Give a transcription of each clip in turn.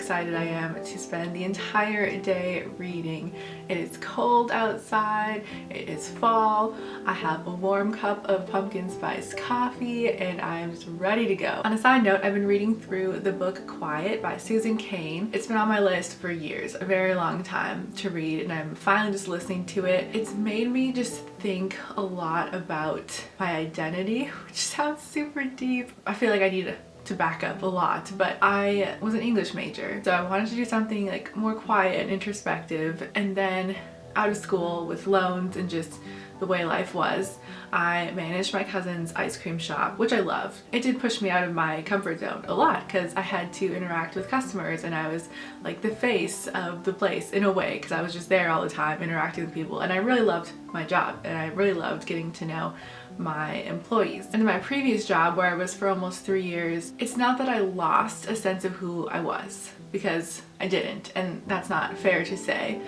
excited I am to spend the entire day reading. It is cold outside, it is fall, I have a warm cup of pumpkin spice coffee, and I'm just ready to go. On a side note, I've been reading through the book Quiet by Suzanne Cain. It's been on my list for years, a very long time to read, and I'm finally just listening to it. It's made me just think a lot about my identity, which sounds super deep. I feel like I need to back up a lot, but I was an English major, so I wanted to do something like more quiet and introspective. And then out of school with loans and just the way life was, I managed my cousin's ice cream shop, which I loved. It did push me out of my comfort zone a lot because I had to interact with customers, and I was like the face of the place in a way because I was just there all the time interacting with people, and I really loved my job and I really loved getting to know my employees. And in my previous job, where I was for almost 3 years, it's not that I lost a sense of who I was, because I didn't, and that's not fair to say,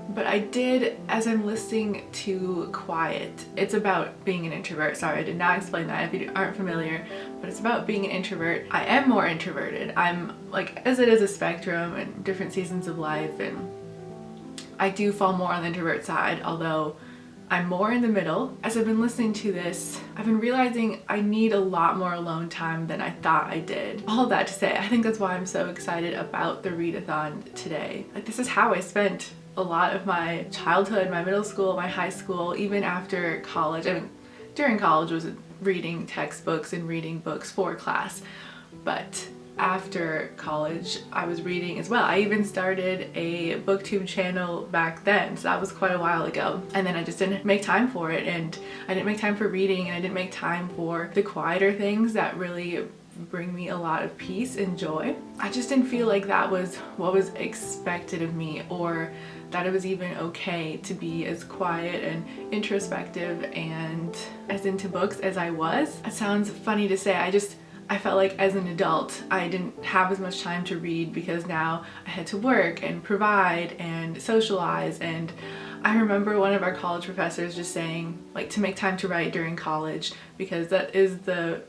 but I did. As I'm listening to Quiet, it's about being an introvert. Sorry, I did not explain that if you aren't familiar, but it's about being an introvert. I am more introverted. I'm like, as it is a spectrum and different seasons of life, and I do fall more on the introvert side, although I'm more in the middle. As I've been listening to this, I've been realizing I need a lot more alone time than I thought I did. All that to say, I think that's why I'm so excited about the readathon today. Like, this is how I spent a lot of my childhood, my middle school, my high school, even after college. I mean, during college was reading textbooks and reading books for class, but after college I was reading as well. I even started a booktube channel back then, so that was quite a while ago, and then I just didn't make time for it, and I didn't make time for reading, and I didn't make time for the quieter things that really bring me a lot of peace and joy. I just didn't feel like that was what was expected of me, or that it was even okay to be as quiet and introspective and as into books as I was. It sounds funny to say, I felt like as an adult I didn't have as much time to read because now I had to work and provide and socialize. And I remember one of our college professors just saying, like, to make time to write during college because that is the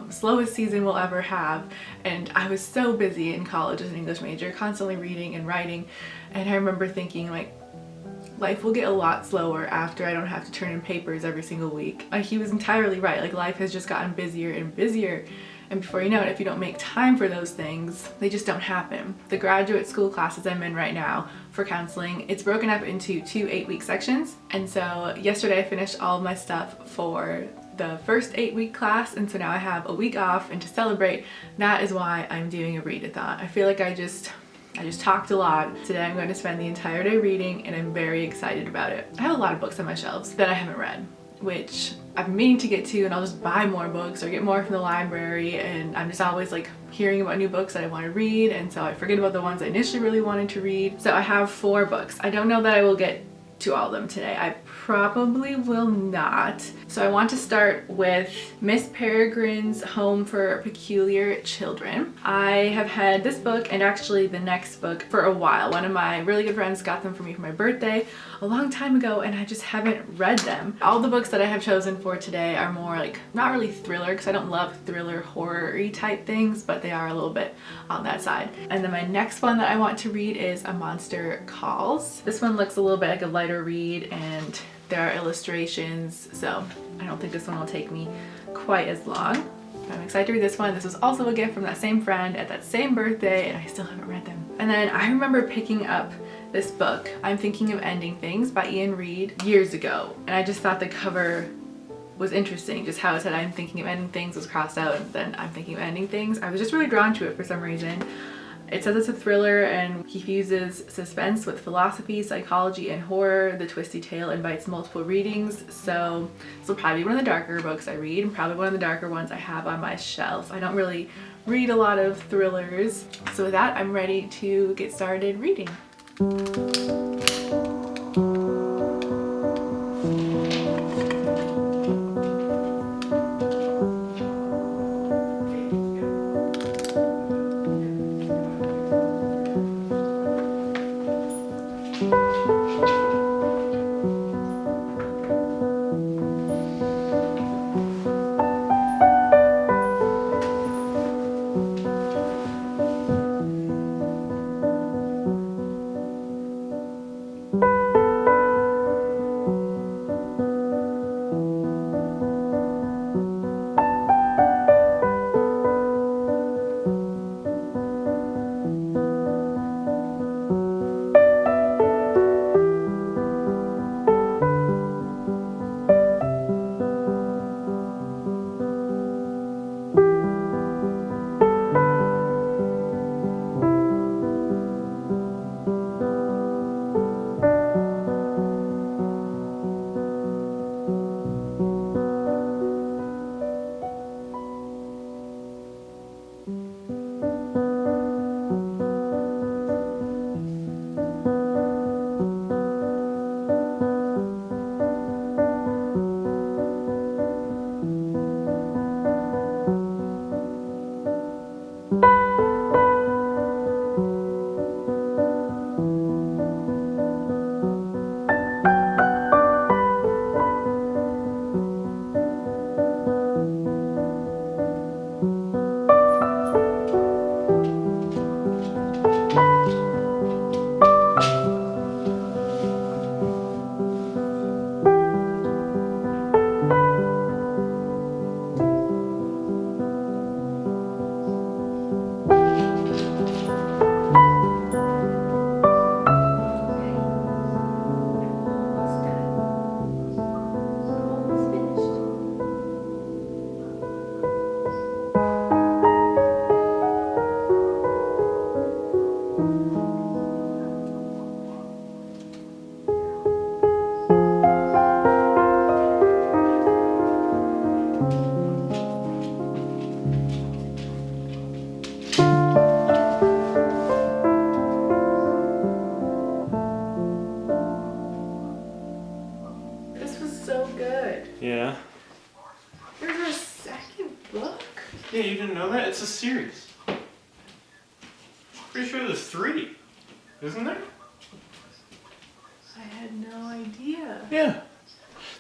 slowest season we'll ever have. And I was so busy in college as an English major, constantly reading and writing, and I remember thinking, like, life will get a lot slower after I don't have to turn in papers every single week. He was entirely right. Like, life has just gotten busier and busier, and before you know it, if you don't make time for those things, they just don't happen. The graduate school classes I'm in right now for counseling, it's broken up into 2 8-week sections, and so yesterday I finished all of my stuff for the first 8-week class, and so now I have a week off, and to celebrate, that is why I'm doing a readathon. I feel like I just talked a lot. Today I'm going to spend the entire day reading, and I'm very excited about it. I have a lot of books on my shelves that I haven't read, which I've been meaning to get to, and I'll just buy more books or get more from the library, and I'm just always like hearing about new books that I want to read, and so I forget about the ones I initially really wanted to read. So I have 4 books. I don't know that I will get to all of them today. I probably will not. So I want to start with Miss Peregrine's Home for Peculiar Children. I have had this book and actually the next book for a while. One of my really good friends got them for me for my birthday a long time ago, and I just haven't read them. All the books that I have chosen for today are more like, not really thriller, because I don't love thriller horror-y type things, but they are a little bit on that side. And then my next one that I want to read is A Monster Calls. This one looks a little bit like a lighter read, and there are illustrations, so I don't think this one will take me quite as long. But I'm excited to read this one. This was also a gift from that same friend at that same birthday, and I still haven't read them. And then I remember picking up this book, I'm Thinking of Ending Things by Ian Reid, years ago, and I just thought the cover was interesting, just how it said I'm thinking of ending things was crossed out, and then I'm thinking of ending things. I was just really drawn to it for some reason. It says it's a thriller, and he fuses suspense with philosophy, psychology, and horror. The twisty tale invites multiple readings, so this will probably be one of the darker books I read, and probably one of the darker ones I have on my shelf. I don't really read a lot of thrillers, so with that, I'm ready to get started reading. Yeah. There's a second book? Yeah, you didn't know that? It's a series. Pretty sure there's 3. Isn't there? I had no idea. Yeah.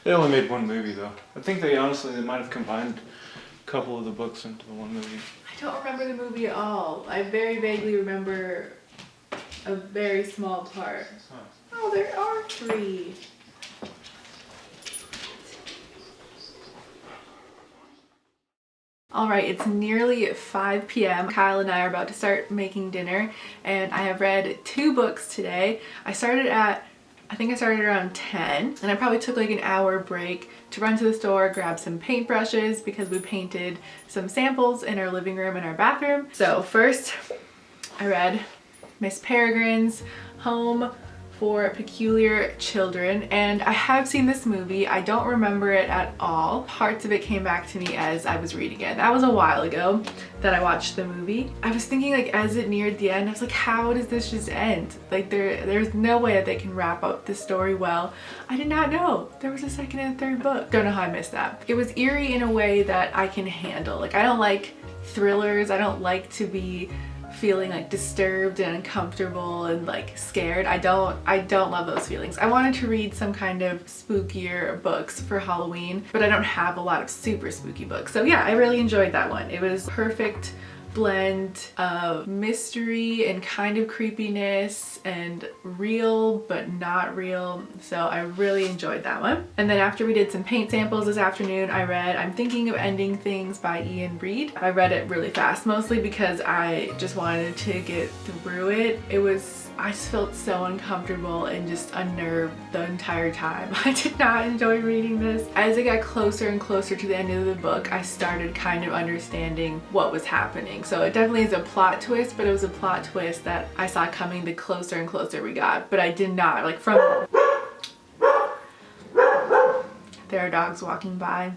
They only made 1 movie though. I think they might have combined a couple of the books into the 1 movie. I don't remember the movie at all. I very vaguely remember a very small part. Huh. Oh, there are 3. All right, it's nearly 5 p.m. Kyle and I are about to start making dinner, and I have read 2 books today. I think I started around 10, and I probably took like an hour break to run to the store, grab some paintbrushes because we painted some samples in our living room and our bathroom. So first, I read Miss Peregrine's Home for Peculiar Children, and I have seen this movie. I don't remember it at all. Parts of it came back to me as I was reading it. That was a while ago that I watched the movie. I was thinking, like, as it neared the end, I was like, how does this just end? Like, there's no way that they can wrap up the story well. I did not know there was a second and third book. Don't know how I missed that. It was eerie in a way that I can handle. Like, I don't like thrillers. I don't like to be feeling like disturbed and uncomfortable and like scared. I don't love those feelings. I wanted to read some kind of spookier books for Halloween, but I don't have a lot of super spooky books. So yeah, I really enjoyed that one. It was perfect blend of mystery and kind of creepiness and real but not real, so I really enjoyed that one. And then after we did some paint samples this afternoon, I read I'm Thinking of Ending Things by Ian Reid. I read it really fast, mostly because I just wanted to get through it. I just felt so uncomfortable and just unnerved the entire time. I did not enjoy reading this. As it got closer and closer to the end of the book, I started kind of understanding what was happening. So it definitely is a plot twist, but it was a plot twist that I saw coming the closer and closer we got. But I did not, like, from... There are dogs walking by.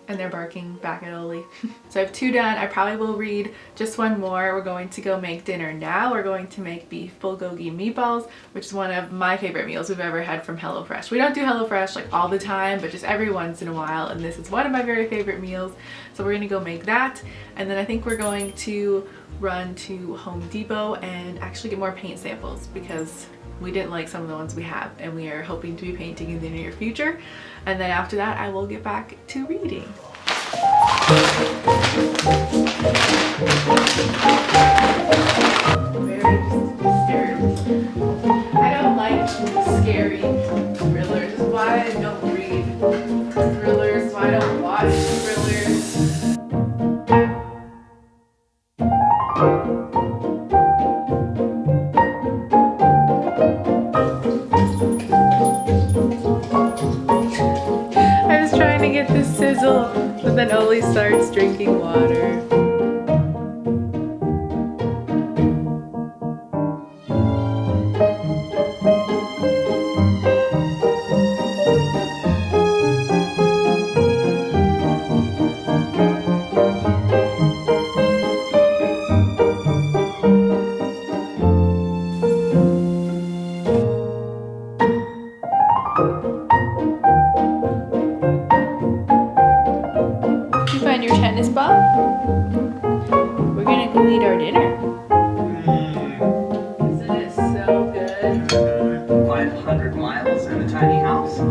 And they're barking back at Oli. So I have 2 done. I probably will read just 1 more. We're going to go make dinner now. We're going to make beef bulgogi meatballs, which is one of my favorite meals we've ever had from HelloFresh. We don't do HelloFresh like all the time, but just every once in a while, and this is one of my very favorite meals. So we're gonna go make that, and then I think we're going to run to Home Depot and actually get more paint samples because we didn't like some of the ones we have, and we are hoping to be painting in the near future. And then after that, I will get back to reading. Very disturbed. I don't like scary thrillers. This is why I don't read thrillers, why I don't watch thrillers. To get this sizzle, but then Oli starts drinking water. Your tennis ball? We're gonna go eat our dinner. Isn't it so good? 500 miles and a tiny house.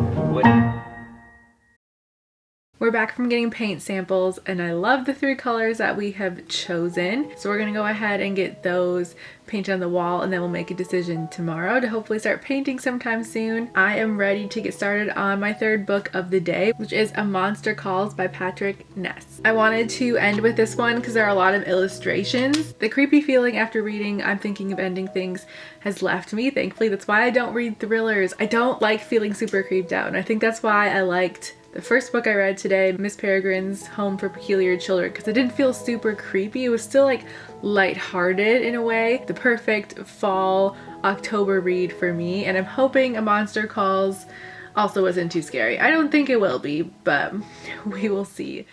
We're back from getting paint samples, and I love the 3 colors that we have chosen. So we're gonna go ahead and get those painted on the wall, and then we'll make a decision tomorrow to hopefully start painting sometime soon. I am ready to get started on my 3rd book of the day, which is A Monster Calls by Patrick Ness. I wanted to end with this one because there are a lot of illustrations. The creepy feeling after reading I'm Thinking of Ending Things has left me, thankfully. That's why I don't read thrillers. I don't like feeling super creeped out, and I think that's why I liked the first book I read today, Miss Peregrine's Home for Peculiar Children, because it didn't feel super creepy. It was still like lighthearted in a way. The perfect fall October read for me, and I'm hoping A Monster Calls also isn't too scary. I don't think it will be, but we will see.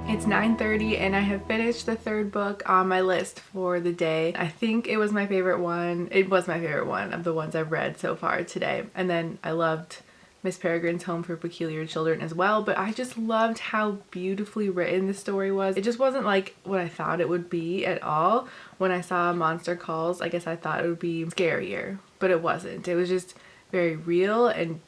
It's 9:30 and I have finished the third book on my list for the day. I think it was my favorite one. It was my favorite one of the ones I've read so far today. And then I loved Miss Peregrine's Home for Peculiar Children as well, but I just loved how beautifully written the story was. It just wasn't like what I thought it would be at all. When I saw Monster Calls, I guess I thought it would be scarier, but it wasn't. It was just very real and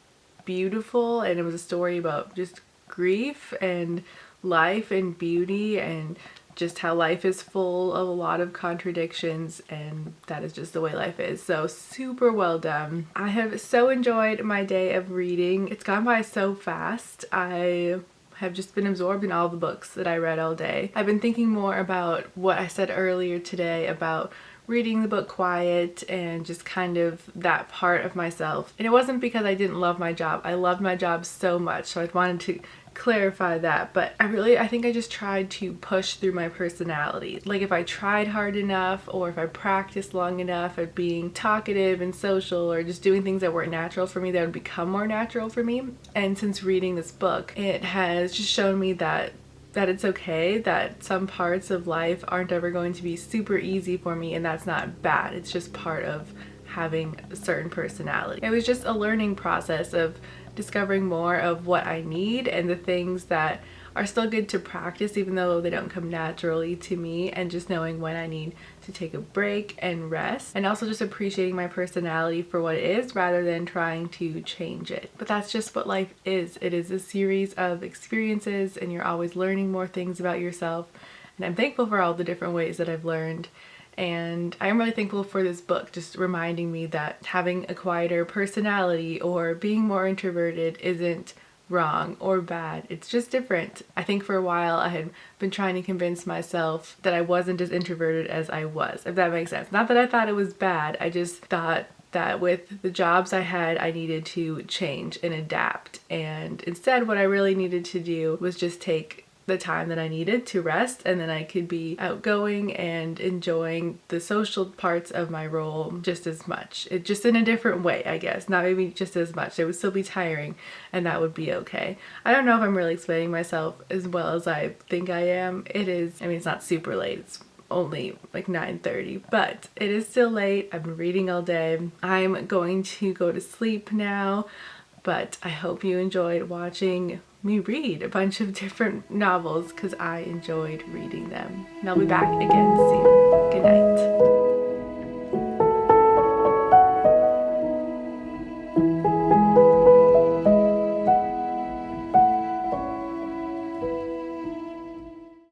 beautiful, and it was a story about just grief and life and beauty and just how life is full of a lot of contradictions, and that is just the way life is. So super well done. I have so enjoyed my day of reading. It's gone by so fast. I have just been absorbed in all the books that I read all day. I've been thinking more about what I said earlier today about reading the book quiet and just kind of that part of myself. And it wasn't because I didn't love my job. I loved my job so much, so I wanted to clarify that, but I think I just tried to push through my personality. Like if I tried hard enough, or if I practiced long enough at being talkative and social, or just doing things that weren't natural for me, that would become more natural for me. And since reading this book, it has just shown me that it's okay, that some parts of life aren't ever going to be super easy for me, and that's not bad. It's just part of having a certain personality. It was just a learning process of discovering more of what I need and the things that are still good to practice even though they don't come naturally to me, and just knowing when I need to take a break and rest, and also just appreciating my personality for what it is rather than trying to change it. But that's just what life is. It is a series of experiences, and you're always learning more things about yourself, and I'm thankful for all the different ways that I've learned. And I'm really thankful for this book, just reminding me that having a quieter personality or being more introverted isn't wrong or bad. It's just different. I think for a while I had been trying to convince myself that I wasn't as introverted as I was, if that makes sense. Not that I thought it was bad, I just thought that with the jobs I had, I needed to change and adapt. And instead, what I really needed to do was just take the time that I needed to rest, and then I could be outgoing and enjoying the social parts of my role just as much. It just in a different way, I guess. Not maybe just as much. It would still be tiring, and that would be okay. I don't know if I'm really explaining myself as well as I think I am. It is, I mean, it's not super late. It's only like 9:30, but it is still late. I've been reading all day. I'm going to go to sleep now, but I hope you enjoyed watching me read a bunch of different novels because I enjoyed reading them. And I'll be back again soon. Good night.